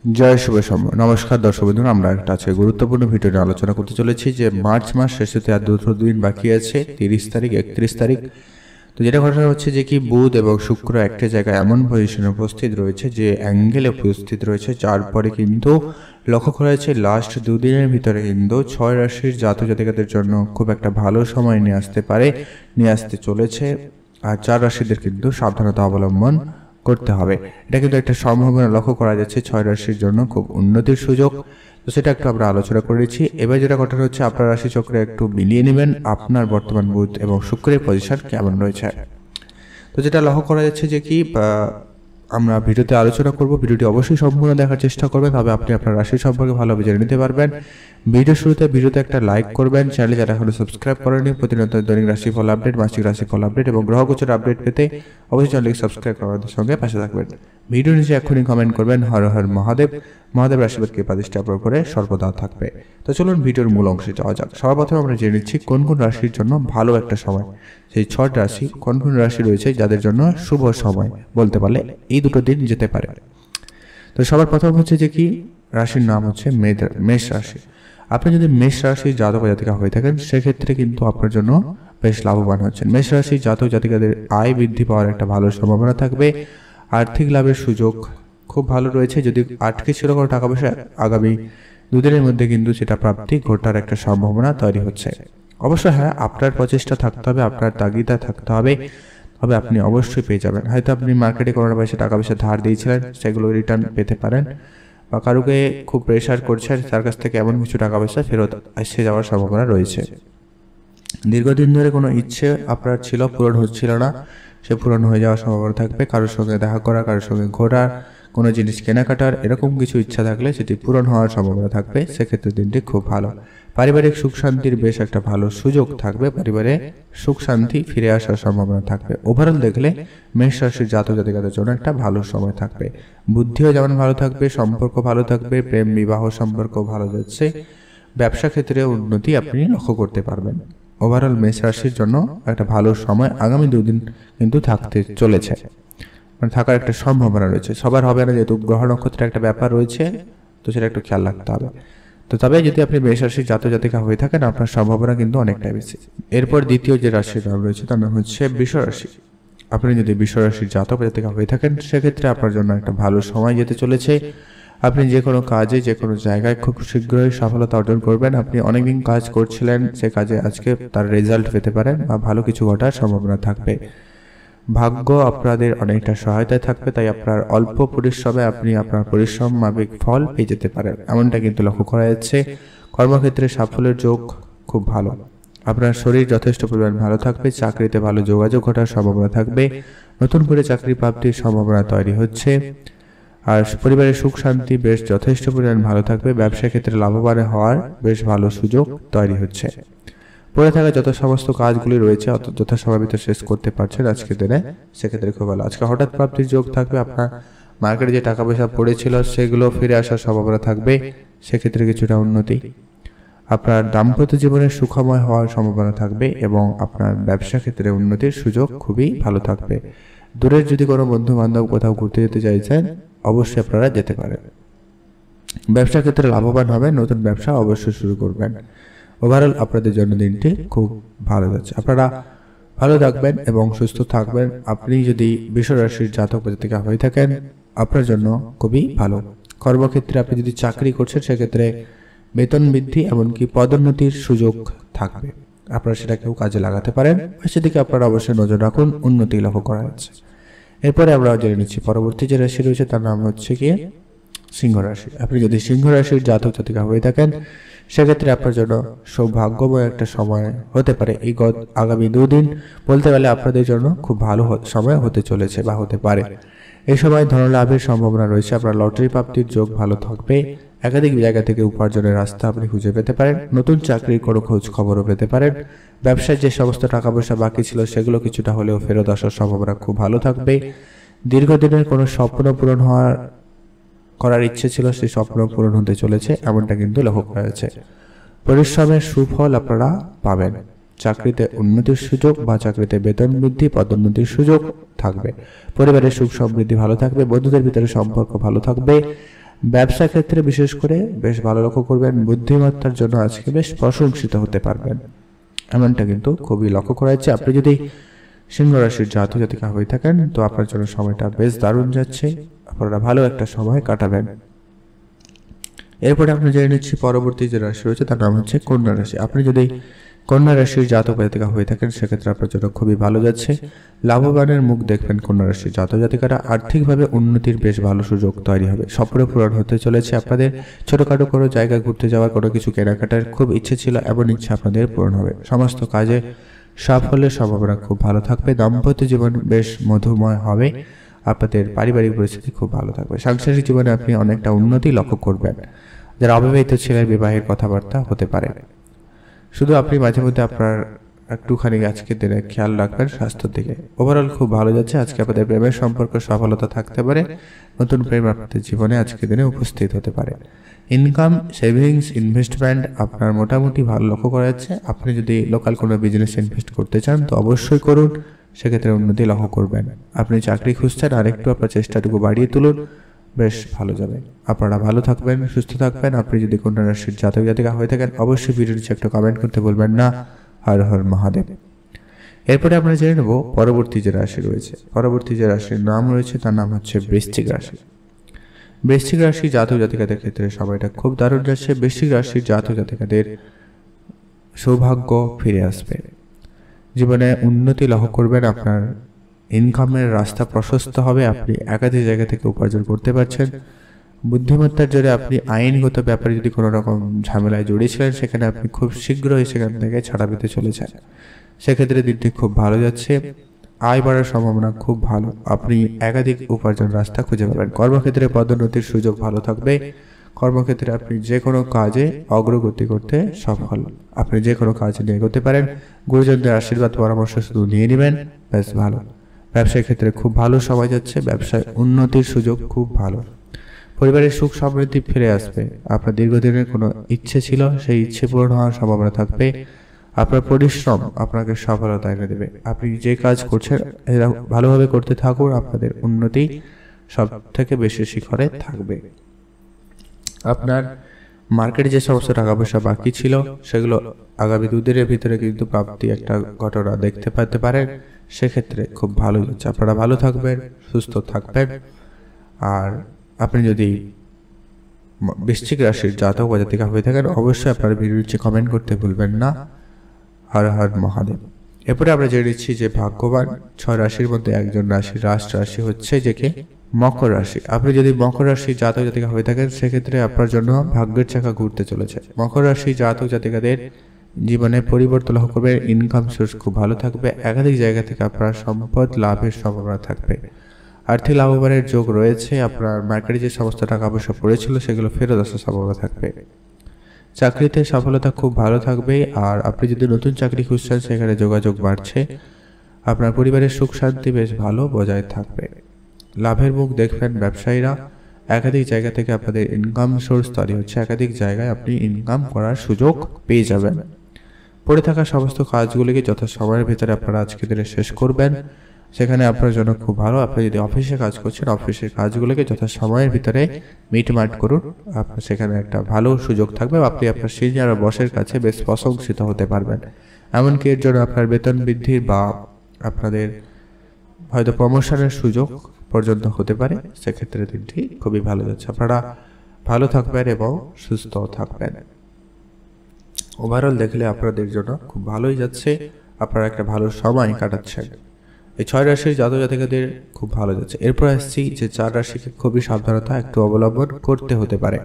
জয় শুভ সময়। নমস্কার দর্শক বন্ধুরা, আমরা একটা আজকে গুরুত্বপূর্ণ ভিডিও নিয়ে আলোচনা করতে চলেছি যে মার্চ মাস শেষেতে আর দুটো দিন বাকি আছে, 30 তারিখ 31 তারিখ। তো যেটা ঘটনা হচ্ছে যে কি বুধ এবং শুক্র একটা জায়গায় এমন পজিশনে উপস্থিত রয়েছে, যে অ্যাঙ্গেলে উপস্থিত রয়েছে, যার পরে কিন্তু লক্ষ্য করা যাচ্ছে লাস্ট দুদিনের ভিতরে কিন্তু 6 রাশির জাতক জাতিকাদের জন্য খুব একটা ভালো সময় নিয়ে আসতে চলেছে। আর 4 রাশিদের কিন্তু সাবধানতা অবলম্বন করতে হবে। এটা কিন্তু একটা সম্ভাবনা লক্ষ্য করা যাচ্ছে 6 রাশির জন্য খুব উন্নতির সুযোগ। তো সেটা একটু আমরা আলোচনা করেছি। এবার যেটা ঘটনা হচ্ছে, আপনার রাশি চক্রে একটু মিলিয়ে নেবেন আপনার বর্তমান বুধ এবং শুক্রের পজিশন কেমন রয়েছে। তো যেটা লক্ষ্য করা যাচ্ছে যে কি আমরা ভিডিওতে আলোচনা করব। ভিডিওটি অবশ্যই সম্পূর্ণ দেখার চেষ্টা করবেন, তবে আপনি আপনার রাশি সম্পর্কে ভালোভাবে জেনে নিতে পারবেন। ভিডিও শুরুতে ভিডিওতে একটা লাইক করবেন, চ্যানেলে যারা এখনো সাবস্ক্রাইব করেনি প্রতিনিয়ত দৈনিক রাশিফল আপডেট, মাসিক রাশিফল আপডেট এবং গ্রহগোচর আপডেট পেতে অবশ্যই চ্যানেলকে সাবস্ক্রাইব করার সঙ্গে পাশে থাকবেন। ভিডিও নিচে এখনই কমেন্ট করবেন হর হর মহাদেব। মহাদেব আশীর্বাদ কৃপা দৃষ্টি আপনার উপরে সর্বদা থাকবে। তো চলুন ভিডিওর মূল অংশে যাওয়া যাক। সর্বপ্রথম আমরা জেনে নিচ্ছি কোন কোন রাশির জন্য ভালো একটা সময়। সেই 6 রাশি কোন কোন রাশি রয়েছে যাদের জন্য শুভ সময় বলতে পারলে এই দুটো দিন যেতে পারে। তো সবার প্রথম হচ্ছে যে কি রাশির নাম হচ্ছে মেষ রাশি। আপনি যদি মেষ রাশির জাতক জাতিকা হয়ে থাকেন সেক্ষেত্রে কিন্তু আপনার জন্য বেশ লাভবান হচ্ছেন। মেষ রাশির জাতক জাতিকাদের আয় বৃদ্ধি পাওয়ার একটা ভালো সম্ভাবনা থাকবে। আর্থিক লাভের সুযোগ খুব ভালো রয়েছে। যদি আটকে ছিল কোনো টাকা পয়সা, আগামী দুদিনের মধ্যে কিন্তু সেটা প্রাপ্তি ঘটার একটা সম্ভাবনা তৈরি হচ্ছে। অবশ্য হ্যাঁ, আপনার প্রচেষ্টা থাকতে হবে, আপনার তাগিদা থাকতে হবে, তবে আপনি অবশ্যই পেয়ে যাবেন। হয়তো আপনি মার্কেটে কোনো পয়সা টাকা পয়সা ধার দিয়েছিলেন, সেগুলো রিটার্ন পেতে পারেন, বা কারোকে খুব প্রেশার করছেন, তার কাছ থেকে এমন কিছু টাকা পয়সা ফেরত এসে যাওয়ার সম্ভাবনা রয়েছে। দীর্ঘদিন ধরে কোনো ইচ্ছে আপনার ছিল, পূরণ হচ্ছিল না, সে পূরণ হয়ে যাওয়ার সম্ভাবনা থাকবে। কারোর সঙ্গে দেখা করা, কারোর সঙ্গে ঘোরার, কোনো জিনিস কেনাকাটার এরকম কিছু ইচ্ছা থাকলে সেটি পূরণ হওয়ার সম্ভাবনা থাকবে। সেক্ষেত্রে দিনটি খুব ভালো। পারিবারিক সুখ শান্তির বেশ একটা ভালো সুযোগ থাকবে। পরিবারে সুখ শান্তি ফিরে আসার সম্ভাবনা থাকবে। ওভারঅল দেখলে মেষ রাশির জাতক জাতিকাদের জন্য একটা ভালো সময় থাকবে। বুদ্ধিও যেমন ভালো থাকবে, সম্পর্ক ভালো থাকবে, প্রেম বিবাহ সম্পর্ক ভালো যাচ্ছে, ব্যবসা ক্ষেত্রে উন্নতি আপনি লক্ষ্য করতে পারবেন। ওভারঅল মেষ রাশির জন্য একটা ভালো সময় আগামী দুদিন কিন্তু থাকতে চলেছে, মানে থাকার একটা সম্ভাবনা রয়েছে। সবার হবে না, যেহেতু গ্রহ নক্ষত্রের একটা ব্যাপার রয়েছে, তো সেটা একটু খেয়াল রাখতে হবে। তো তবে যদি আপনি মেষ রাশির জাতক জাতিকা হয়ে থাকেন, আপনার সম্ভাবনা কিন্তু অনেকটাই বেশি। এরপর দ্বিতীয় যে রাশির নাম রয়েছে তার নাম হচ্ছে বৃষ রাশি। আপনি যদি বৃষ রাশির জাতক জাতিকা হয়ে থাকেন সেক্ষেত্রে আপনার জন্য একটা ভালো সময় যেতে চলেছে। আপনি যে কোনো কাজে, যে কোনো জায়গায় খুব শীঘ্রই সফলতা অর্জন করবেন। আপনি অনেকদিন কাজ করছিলেন, সে কাজে আজকে তার রেজাল্ট পেতে পারেন বা ভালো কিছু ঘটার সম্ভাবনা থাকবে। ভাগ্য আপনাদের অনেকটা সহায়তায় থাকবে, তাই আপনার অল্প পরিশ্রমে আপনি আপনার পরিশ্রম মাফিক ফল পেয়ে যেতে পারেন, এমনটা কিন্তু লক্ষ্য করা যাচ্ছে। কর্মক্ষেত্রে সাফল্যের যোগ খুব ভালো। আপনার শরীর যথেষ্ট পরিমাণ ভালো থাকবে। চাকরিতে ভালো যোগাযোগ ঘটার সম্ভাবনা থাকবে। নতুন করে চাকরি প্রাপ্তির সম্ভাবনা তৈরি হচ্ছে। আর পরিবারের সুখ শান্তি বেশ যথেষ্ট পরিমাণ ভালো থাকবে। ব্যবসা ক্ষেত্রে লাভবান হওয়ার বেশ ভালো সুযোগ তৈরি হচ্ছে। পড়ে থাকা যত সমস্ত কাজগুলি রয়েছে যথাসময় ভিতরে শেষ করতে পারছেন আজকের দিনে, সেক্ষেত্রে খুব ভালো। আজকে হঠাৎ প্রাপ্তির যোগ থাকবে। আপনার মার্কেটে যে টাকা পয়সা পড়েছিল সেগুলো ফিরে আসার সম্ভাবনা থাকবে, সেক্ষেত্রে কিছুটা উন্নতি। আপনার দাম্পত্য জীবনের সুখময় হওয়ার সম্ভাবনা থাকবে এবং আপনার ব্যবসা ক্ষেত্রে উন্নতির সুযোগ খুবই ভালো থাকবে। দূরের যদি কোনো বন্ধু বান্ধব কোথাও ঘুরতে যেতে চাইছেন, অবশ্যই আপনারা যেতে পারেন। ব্যবসা ক্ষেত্রে লাভবান হবে, নতুন ব্যবসা অবশ্যই শুরু করবেন। ওভারঅল আপনাদের জন্য দিনটি খুব ভালো যাচ্ছে। আপনারা ভালো থাকবেন এবং সুস্থ থাকবেন। আপনি যদি বৃষ রাশির জাতক জাতিকা হয়ে থাকেন, আপনার জন্য খুবই ভালো। কর্মক্ষেত্রে আপনি যদি চাকরি করছেন সেক্ষেত্রে বেতন বৃদ্ধি এমনকি পদোন্নতির সুযোগ থাকবে। আপনারা সেটাকেও কাজে লাগাতে পারেন, সেদিকে আপনারা অবশ্যই নজর রাখুন, উন্নতি লক্ষ্য করা যাচ্ছে। এরপরে আমরা জেনে নিচ্ছি পরবর্তী যে রাশি রয়েছে তার নাম হচ্ছে কি সিংহ রাশি। আপনি যদি সিংহ রাশির জাতক জাতিকা হয়ে থাকেন সেক্ষেত্রে আপনার জন্য সৌভাগ্যময় একটা সময় হতে পারে। এই আগামী দুদিন বলতে গেলে আপনাদের জন্য খুব ভালো সময় হতে চলেছে বা হতে পারে। এই সময় ধনলাভের সম্ভাবনা রয়েছে। আপনার লটারি প্রাপ্তির যোগ ভালো থাকবে। একাধিক জায়গা থেকে উপার্জনের রাস্তা আপনি খুঁজে পেতে পারেন। নতুন চাকরির কোনো খোঁজ খবরও পেতে পারেন। ব্যবসায় যে সমস্ত টাকা পয়সা বাকি ছিল সেগুলো কিছুটা হলেও ফেরত আসার সম্ভাবনা খুব ভালো থাকবে। দীর্ঘদিনের কোনো স্বপ্ন পূরণ করার ইচ্ছে ছিল, সেই স্বপ্ন পূরণ হতে চলেছে, এমনটা কিন্তু লক্ষ্য করা যাচ্ছে। পরিশ্রমের সুফল আপনারা পাবেন। চাকরিতে উন্নতির সুযোগ বা চাকরিতে বেতন বৃদ্ধি, পদোন্নতির সুযোগ থাকবে। পরিবারের সুখ সমৃদ্ধি ভালো থাকবে। বন্ধুদের ভিতরে সম্পর্ক ভালো থাকবে। ব্যবসা ক্ষেত্রে বিশেষ করে বেশ ভালো লক্ষ্য করবেন, বুদ্ধিমত্তার জন্য আজকে বেশ প্রশংসিত হতে পারবেন, এমনটা কিন্তু খুবই লক্ষ্য করা যাচ্ছে। আপনি যদি সিংহ রাশির জাতক জাতিকা হয়ে থাকেন তো আপনার জন্য সময়টা বেশ দারুণ যাচ্ছে, আপনারা ভালো একটা সময় কাটাবেন। এরপরে আমরা জেনে নিচ্ছি পরবর্তী যে রাশি রয়েছে তার নাম হচ্ছে কন্যা রাশি। আপনি যদি কন্যা রাশির জাতক জাতিকা হয়ে থাকেন সেক্ষেত্রে আপনার জন্য খুবই ভালো যাচ্ছে, লাভবানের মুখ দেখবেন। কন্যা রাশির জাতক জাতিকারা আর্থিকভাবে উন্নতির বেশ ভালো সুযোগ তৈরি হবে, স্বপ্ন পূরণ হতে চলেছে। আপনাদের ছোটখাটো কোনো জায়গায় ঘুরতে যাওয়ার, কোনো কিছু কেনাকাটার খুব ইচ্ছে ছিল, এমন ইচ্ছা আপনাদের পূরণ হবে। সমস্ত কাজে সাফল্যের সম্ভাবনা খুব ভালো থাকবে, দাম্পত্য জীবন বেশ মধুময় হবে, আপনাদের পারিবারিক পরিস্থিতি খুব ভালো থাকবে। সাংসারিক জীবনে আপনি অনেকটা উন্নতি লক্ষ্য করবেন। যারা অবিবাহিত ছিলেন বিবাহের কথাবার্তা হতে পারে। শুধু আপনি মাঝে মধ্যে আপনার একটুখানি আজকে দিনে খেয়াল রাখবেন স্বাস্থ্যের দিকে। ওভারঅল খুব ভালো যাচ্ছে। আজকে আপনাদের প্রেমের সম্পর্ক সফলতা থাকতে পারে, নতুন প্রেম আপনাদের জীবনে আজকে দিনে উপস্থিত হতে পারে। ইনকাম, সেভিংস, ইনভেস্টমেন্ট আপনার মোটামুটি ভালো লক্ষ্য করা যাচ্ছে। আপনি যদি লোকাল কোনো বিজনেসে ইনভেস্ট করতে চান তো অবশ্যই করুন, সেক্ষেত্রে উন্নতি লক্ষ্য করবেন। আপনি চাকরি খুঁজছেন, আরেকটু আপনার চেষ্টাটুকু বাড়িয়ে তুলুন, বেশ ভালো যাবে। আপনারা ভালো থাকবেন, সুস্থ থাকবেন। আপনি যদি কন্যা রাশির জাতক জাতিকা হয়ে থাকেন অবশ্যই ভিডিওর নিচে একটা কমেন্ট করতে বলবেন না। হর হর মহাদেব। এরপরে আমরা জেনে নেব পরবর্তী যে রাশি রয়েছে। পরবর্তী যে রাশির নাম রয়েছে তার নাম হচ্ছে বৃশ্চিক রাশি। বৃশ্চিক রাশি জাতক জাতিকাদের ক্ষেত্রে সময়টা খুব দারুণ যাচ্ছে। বৃশ্চিক রাশির জাতক জাতিকাদের সৌভাগ্য ফিরে আসবে, জীবনে উন্নতি লক্ষ্য করবেন, আপনার ইনকামের রাস্তা প্রশস্ত হবে, আপনি একাধিক জায়গা থেকে উপার্জন করতে পারছেন। বুদ্ধিমত্তার জোরে আপনি আইনগত ব্যাপারে যদি কোনো রকম ঝামেলায় জড়িয়েছিলেন সেখানে আপনি খুব শীঘ্রই সেখান থেকে ছাড়া পেতে চলেছেন, সেক্ষেত্রে দিনটি খুব ভালো যাচ্ছে। আয় বাড়ার সম্ভাবনা খুব ভালো, আপনি একাধিক উপার্জন রাস্তা খুঁজে পাবেন। কর্মক্ষেত্রে পদোন্নতির সুযোগ ভালো থাকবে, কর্মক্ষেত্রে আপনি যে কোনো কাজে অগ্রগতি করতে সফল, আপনি যে কোনো কাজে নিয়ে এগোতে পারেন। গুরুজনদের আশীর্বাদ পরামর্শ শুধু নিয়ে নেবেন, বেশ ভালো। ব্যবসায়িক ক্ষেত্রে খুব ভালো সময় যাচ্ছে, ব্যবসায় উন্নতির সুযোগ খুব ভালো। পরিবারের সুখ সমৃদ্ধি ফিরে আসবে, আপনার দীর্ঘদিনের কোনো ইচ্ছে ছিল সেই ইচ্ছে পূরণ হওয়ার সম্ভাবনা থাকবে। আপনার পরিশ্রম আপনাকে সফলতা এনে দেবে, আপনি যে কাজ করছেন এরা ভালোভাবে করতে থাকুন, আপনাদের উন্নতি সব থেকে বেশি শিখরে থাকবে। আপনার মার্কেটে যে সমস্ত টাকা পয়সা বাকি ছিল সেগুলো আগামী 2 দিনের ভিতরে কিন্তু প্রাপ্তি একটা ঘটনা দেখতে পেতে পারেন, সেক্ষেত্রে খুব ভালো যাচ্ছে। আপনারা ভালো থাকবেন, সুস্থ থাকবেন। আর আপনি যদি বৃশ্চিক রাশির জাতক বা জাতিকা হয়ে থাকেন অবশ্যই আপনার ভিডিওর নিচে কমেন্ট করতে ভুলবেন না। হর হর মহাদেব। এরপরে আমরা জেনে নিচ্ছি যে ভাগ্যবান 6 রাশির মধ্যে একজন রাশি রাশি হচ্ছে যে কে মকর রাশি। আপনি যদি মকর রাশির জাতক জাতিকা হয়ে থাকেন সেক্ষেত্রে আপনার জন্য ভাগ্যের চাকা ঘুরতে চলেছে। মকর রাশির জাতক জাতিকাদের জীবনে পরিবর্তন লক্ষ্য করবে, ইনকাম সোর্স খুব ভালো থাকবে, একাধিক জায়গা থেকে আপনার সম্পদ লাভের সম্ভাবনা থাকবে, আর্থিক লাভবানের যোগ রয়েছে। আপনার মার্কেটে যে সমস্ত টাকা পয়সা পড়েছিল সেগুলো ফেরত আসার সম্ভাবনা থাকবে। চাকরিতে সফলতা খুব ভালো থাকবে। আর আপনি যদি নতুন চাকরি খুঁজছেন সেখানে যোগাযোগ বাড়ছে, আপনার পরিবারের সুখ শান্তি বেশ ভালো বজায় থাকবে। লাভের মুখ দেখবেন ব্যবসায়ীরা, একাধিক জায়গা থেকে আপনাদের ইনকাম সোর্স তৈরি হচ্ছে, একাধিক জায়গায় আপনি ইনকাম করার সুযোগ পেয়ে যাবেন। পড়ে থাকা সমস্ত কাজগুলিকে যথাসময়ের ভিতরে আপনারা আজকের দিনে শেষ করবেন, সেখানে আপনার জন্য খুব ভালো। আপনি যদি অফিসে কাজ করছেন অফিসের কাজগুলোকে যথাসময়ের ভিতরে মিটমাট করুন, আপনার সেখানে একটা ভালো সুযোগ থাকবে। আপনি আপনার সিনিয়র বসের কাছে বেশ প্রশংসিত হতে পারবেন, এমনকি এর জন্য আপনার বেতন বৃদ্ধির বা আপনাদের হয়তো প্রমোশনের সুযোগ পর্যন্ত হতে পারে, সেক্ষেত্রে দিনটি খুবই ভালো যাচ্ছে। আপনারা ভালো থাকবেন এবং সুস্থ থাকবেন। ওভারঅল দেখলে আপনাদের জন্য খুব ভালোই যাচ্ছে, আপনারা একটা ভালো সময় কাটাচ্ছেন। এই 6 রাশির জাতক জাতিকাদের খুব ভালো যাচ্ছে। এরপর আসছি যে 4 রাশিকে খুবই সাবধানতা একটু অবলম্বন করতে হতে পারে।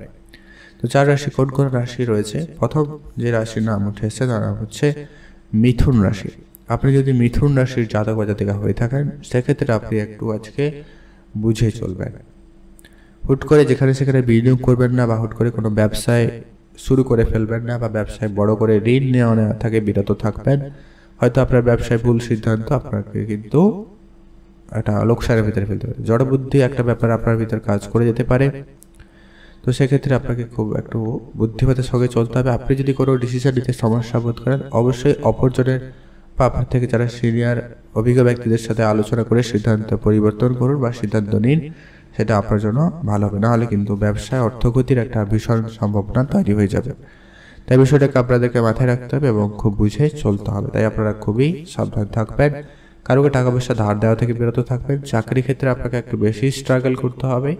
তো 4 রাশি কোন কোন রাশি রয়েছে? প্রথম যে রাশির নাম উঠে এসেছে তার নাম হচ্ছে মিথুন রাশি। আপনি যদি মিথুন রাশির জাতক বা জাতিকা হয়ে থাকেন সেক্ষেত্রে আপনি একটু আজকে বুঝে চলবেন। হুট করে যেখানে সেখানে বিনিয়োগ করবেন না, বা হুট করে কোনো ব্যবসায় শুরু করে ফেলবেন না, বা ব্যবসায় বড় করে ঋণ নেওয়া থেকে বিরত থাকবেন। হয়তো আপনার ব্যবসায় ভুল সিদ্ধান্ত আপনাকে কিন্তু একটা লোকসানের ভিতরে ফেলতে পারে, জড়বুদ্ধি একটা ব্যাপার আপনার ভিতরে কাজ করে যেতে পারে। তো সেক্ষেত্রে আপনাকে খুব একটু বুদ্ধিমত্তার সঙ্গে চলতে হবে। আপনি যদি কোনো ডিসিশন নিতে সমস্যা বোধ করেন অবশ্যই অপরজনের বা আপনার থেকে যারা সিনিয়র অভিজ্ঞ ব্যক্তিদের সাথে আলোচনা করে সিদ্ধান্ত পরিবর্তন করুন বা সিদ্ধান্ত নিন, সেটা আপনার জন্য ভালো হবে, না হলে কিন্তু ব্যবসায় অর্থক্ষতির একটা ভীষণ সম্ভাবনা তৈরি হয়ে যাবে। তাই বিষয়টাকে আপনাদেরকে মাথায় রাখতে হবে এবং খুব বুঝে চলতে হবে। তাই আপনারা খুবই সাবধান থাকবেন, কারোকে টাকা পয়সা ধার দেওয়া থেকে বিরত থাকবেন। চাকরি ক্ষেত্রে আপনাকে একটু বেশি স্ট্রাগল করতে হবে,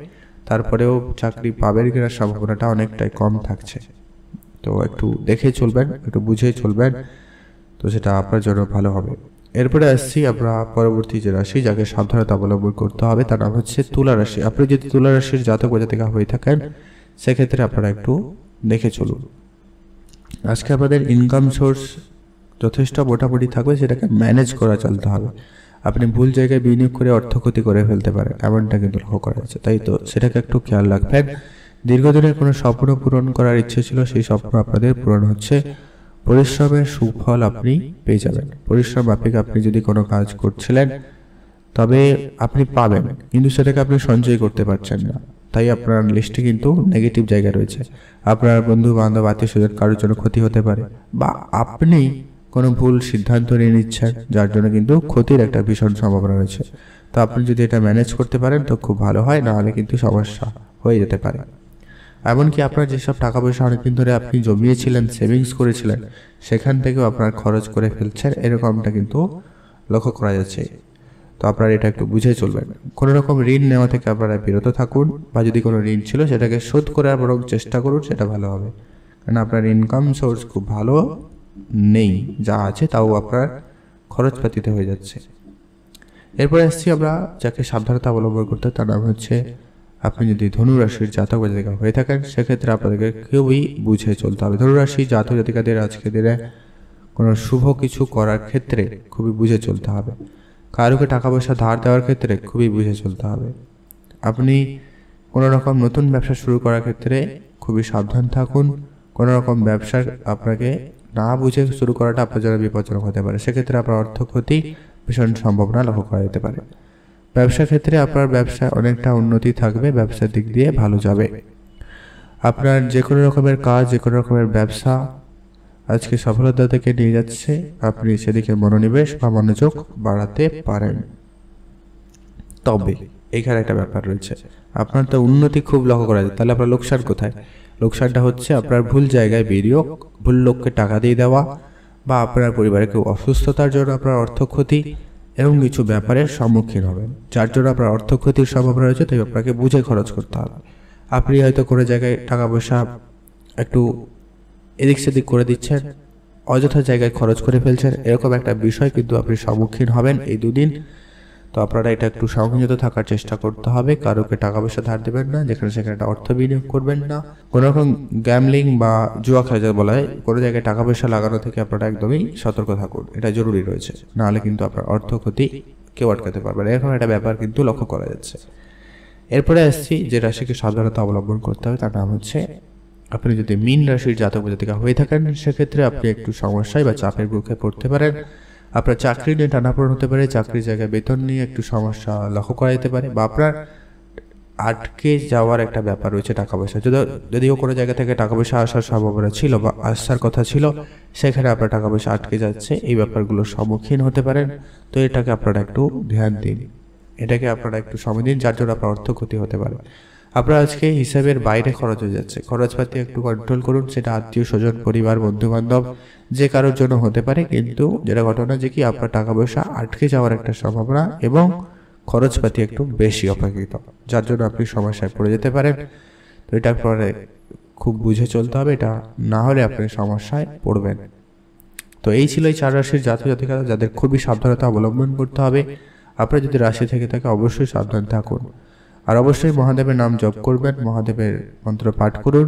তারপরেও চাকরি পাবেন কিনা সম্ভাবনাটা অনেকটাই কম থাকছে। তো একটু দেখে চলবেন, একটু বুঝে চলবেন, তো সেটা আপনার জন্য ভালো হবে। এরপরে আসছি আমরা পরবর্তী যে রাশি যাকে সাবধানতা অবলম্বন করতে হবে তার নাম হচ্ছে তুলা রাশি। আপনি যদি তুলা রাশির জাতক বা জাতিকা হয়ে থাকেন সেক্ষেত্রে আপনারা একটু দেখে চলুন। আজকে আপনাদের ইনকাম সোর্স যথেষ্ট মোটামুটি থাকবে, সেটাকে ম্যানেজ করা চলতে হবে। আপনি ভুল জায়গায় বিনিয়োগ করে অর্থ ক্ষতি করে ফেলতে পারেন, এমনটা কিন্তু লক্ষ্য করা যাচ্ছে। তাই তো সেটাকে একটু খেয়াল রাখবেন। দীর্ঘদিনের কোনো স্বপ্ন পূরণ করার ইচ্ছে ছিল, সেই স্বপ্ন আপনাদের পূরণ হচ্ছে। পরিশ্রমের সুফল আপনি পেয়ে যাবেন। পরিশ্রম মাফিক আপনি যদি কোনো কাজ করছিলেন তবে আপনি পাবেন, কিন্তু সেটাকে আপনি সঞ্চয় করতে পারছেন না, তাই আপনার লিস্টে কিন্তু নেগেটিভ জায়গা রয়েছে। আপনার বন্ধু বান্ধব আত্মীয় স্বজন কারোর জন্য ক্ষতি হতে পারে, বা আপনি কোনো ভুল সিদ্ধান্ত নিয়ে নিচ্ছেন যার জন্য কিন্তু ক্ষতির একটা ভীষণ সম্ভাবনা রয়েছে। তো আপনি যদি এটা ম্যানেজ করতে পারেন তো খুব ভালো হয়, না হলে কিন্তু সমস্যা হয়ে যেতে পারে। এমনকি আপনার যেসব টাকা পয়সা অনেকদিন ধরে আপনি জমিয়েছিলেন, সেভিংস করেছিলেন, সেখান থেকেও আপনার খরচ করে ফেলছেন, এরকমটা কিন্তু লক্ষ্য করা যাচ্ছে। তো আপনারা এটা একটু বুঝে চলবেন। কোনো রকম ঋণ নেওয়া থেকে আপনারা বিরত থাকুন, বা যদি কোনো ঋণ ছিল সেটাকে শোধ করার বরং চেষ্টা করুন, সেটা ভালো হবে। কারণ আপনার ইনকাম সোর্স খুব ভালো নেই, যা আছে তাও আপনার খরচপাতিতে হয়ে যাচ্ছে। এরপরে আসছি আমরা যাকে সাবধানতা অবলম্বন করতে, তার নাম হচ্ছে আপনি যদি ধনুরাশির জাতক বা জাতিকা হয়ে থাকেন সেক্ষেত্রে আপনাদেরকে খুবই বুঝে চলতে হবে। ধনুরাশি জাতক জাতিকাদের আজকে দিনে কোনো শুভ কিছু করার ক্ষেত্রে খুবই বুঝে চলতে হবে। কারোকে টাকা পয়সা ধার দেওয়ার ক্ষেত্রে খুবই বুঝে চলতে হবে। আপনি কোনো রকম নতুন ব্যবসা শুরু করার ক্ষেত্রে খুবই সাবধান থাকুন। কোনো রকম ব্যবসা আপনাকে না বুঝে শুরু করাটা আপনার জন্য বিপজ্জনক হতে পারে, সেক্ষেত্রে আপনার অর্থ ক্ষতি ভীষণ সম্ভাবনা লক্ষ্য করা যেতে পারে। ব্যবসার ক্ষেত্রে আপনার ব্যবসায় অনেকটা উন্নতি থাকবে, ব্যবসার দিক দিয়ে ভালো যাবে। আপনার যে কোনো রকমের কাজ, যে কোনো রকমের ব্যবসা আজকে সফলতা থেকে নিয়ে যাচ্ছে, আপনি সেদিকে মনোনিবেশ বা মনোযোগ বাড়াতে পারেন। তবে এইখানে একটা ব্যাপার রয়েছে, আপনার তো উন্নতি খুব লক্ষ্য করা যায়, তাহলে আপনার লোকসান কোথায়? লোকসানটা হচ্ছে আপনার ভুল জায়গায় বিনিয়োগ, ভুল লোককে টাকা দিয়ে দেওয়া, বা আপনার পরিবারের কেউ অসুস্থতার জন্য আপনার অর্থ ক্ষতি, এরকম কিছু ব্যাপারের সম্মুখীন হবেন, যার জন্য আপনার অর্থ ক্ষতির সম্ভাবনা রয়েছে। তাই আপনাকে বুঝে খরচ করতে হবে। আপনি হয়তো কোনো জায়গায় টাকা পয়সা একটু এদিক সেদিক করে দিচ্ছেন, অযথা জায়গায় খরচ করে ফেলছেন, এরকম একটা বিষয় কিন্তু আপনি সম্মুখীন হবেন এই দুদিন। তো আপনারা এটা একটু সংযত থাকার চেষ্টা করতে হবে। কারোকে টাকা পয়সা ধার দেবেন না, যেখানে সেখানে অর্থ বিনিয়োগ করবেন না। কোনো রকম গ্যামলিং বা জুয়া খেলা যা বলা হয়, কোনো জায়গায় টাকা পয়সা লাগানো থেকে আপনারা একদমই সতর্ক থাকুন, এটা জরুরি রয়েছে। নাহলে কিন্তু আপনার অর্থ ক্ষতি কেউ আটকাতে পারবে না, এরকম একটা ব্যাপার কিন্তু লক্ষ্য করা যাচ্ছে। এরপরে আসছি যে রাশিকে সাবধানতা অবলম্বন করতে হবে, তার নাম হচ্ছে আপনি যদি মীন রাশির জাতক জাতিকা হয়ে থাকেন সেক্ষেত্রে আপনি একটু সমস্যায় বা চাপের মুখে পড়তে পারেন। আপনার চাকরি নিয়ে টানাপোড়েন হতে পারে, চাকরির জায়গায় বেতন নিয়ে একটু সমস্যা লক্ষ্য করা যেতে পারে, বা আপনার আটকে যাওয়ার একটা ব্যাপার রয়েছে টাকা পয়সা। যদিও কোনো জায়গা থেকে টাকা পয়সা আসার সম্ভাবনা ছিল বা আসার কথা ছিল, সেখানে আপনার টাকা পয়সা আটকে যাচ্ছে, এই ব্যাপারগুলোর সম্মুখীন হতে পারেন। তো এটাকে আপনারা একটু ধ্যান দিন, এটাকে আপনারা একটু সময় দিন, যার জন্য আপনার অর্থ ক্ষতি হতে পারে। আপনার আজকে হিসাবের বাইরে খরচ হয়ে যাচ্ছে, খরচপাতি একটু কন্ট্রোল করুন। সেটা আত্মীয় স্বজন, পরিবার, বন্ধু বান্ধব যে কারোর জন্য হতে পারে, কিন্তু যেটা ঘটনা যে কি আপনার টাকা পয়সা আটকে যাওয়ার একটা সম্ভাবনা এবং খরচপাতি একটু বেশি অপেক্ষিত, যার জন্য আপনি সমস্যায় পড়ে যেতে পারেন। তো এটা পরে খুব বুঝে চলতে হবে, এটা না হলে আপনি সমস্যায় পড়বেন। তো এই ছিল এই 4 রাশির জাতক জাতিকা যাদের খুবই সাবধানতা অবলম্বন করতে হবে। আপনারা যদি রাশি থেকে থাকে অবশ্যই সাবধান থাকুন, আর অবশ্যই মহাদেবের নাম জপ করবেন, মহাদেবের মন্ত্র পাঠ করুন,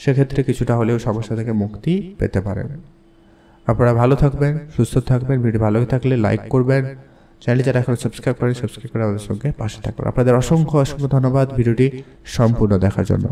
সেক্ষেত্রে কিছুটা হলেও সমস্যা থেকে মুক্তি পেতে পারেন। আপনারা ভালো থাকবেন, সুস্থ থাকবেন। ভিডিও ভালো থাকলে লাইক করবেন, চ্যানেলে যারা এখন সাবস্ক্রাইব করেন সাবস্ক্রাইব করে আমাদের সঙ্গে পাশে থাকবেন। আপনাদের অসংখ্য অসংখ্য ধন্যবাদ ভিডিওটি সম্পূর্ণ দেখার জন্য।